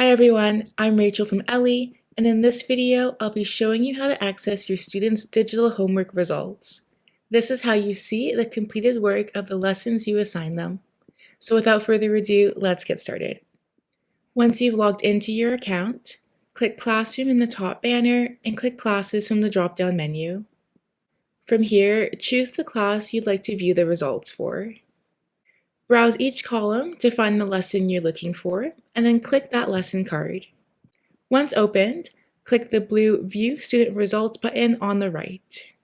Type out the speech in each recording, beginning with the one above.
Hi everyone, I'm Rachel from Ellii, and in this video, I'll be showing you how to access your students' digital homework results. This is how you see the completed work of the lessons you assign them. So without further ado, let's get started. Once you've logged into your account, click Classroom in the top banner and click Classes from the drop-down menu. From here, choose the class you'd like to view the results for. Browse each column to find the lesson you're looking for, and then click that lesson card. Once opened, click the blue View Student Results button on the right.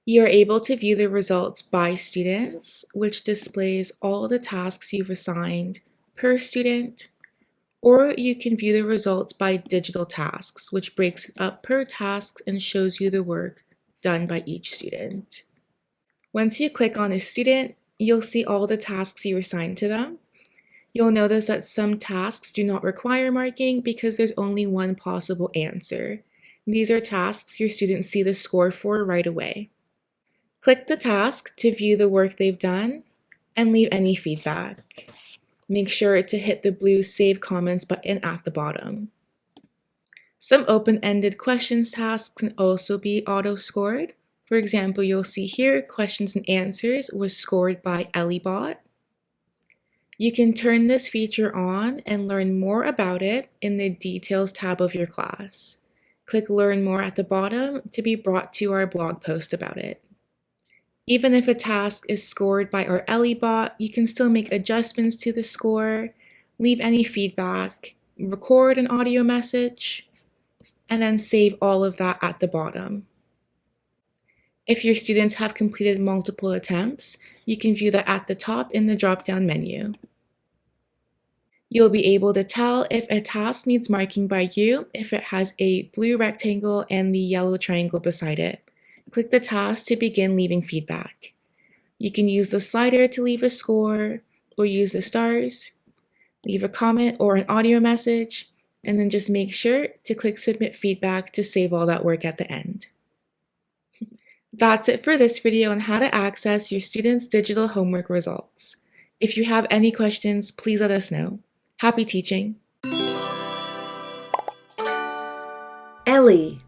You are able to view the results by students, which displays all the tasks you've assigned per student, or you can view the results by digital tasks, which breaks it up per task and shows you the work done by each student. Once you click on a student, you'll see all the tasks you assigned to them. You'll notice that some tasks do not require marking because there's only one possible answer. These are tasks your students see the score for right away. Click the task to view the work they've done and leave any feedback. Make sure to hit the blue Save Comments button at the bottom. Some open-ended questions tasks can also be auto-scored. For example, you'll see here, questions and answers was scored by Ellii. You can turn this feature on and learn more about it in the Details tab of your class. Click Learn More at the bottom to be brought to our blog post about it. Even if a task is scored by our Ellii, you can still make adjustments to the score, leave any feedback, record an audio message, and then save all of that at the bottom. If your students have completed multiple attempts, you can view that at the top in the drop-down menu. You'll be able to tell if a task needs marking by you if it has a blue rectangle and the yellow triangle beside it. Click the task to begin leaving feedback. You can use the slider to leave a score, or use the stars, leave a comment or an audio message, and then just make sure to click Submit Feedback to save all that work at the end. That's it for this video on how to access your students' digital homework results. If you have any questions, please let us know. Happy teaching! Ellii.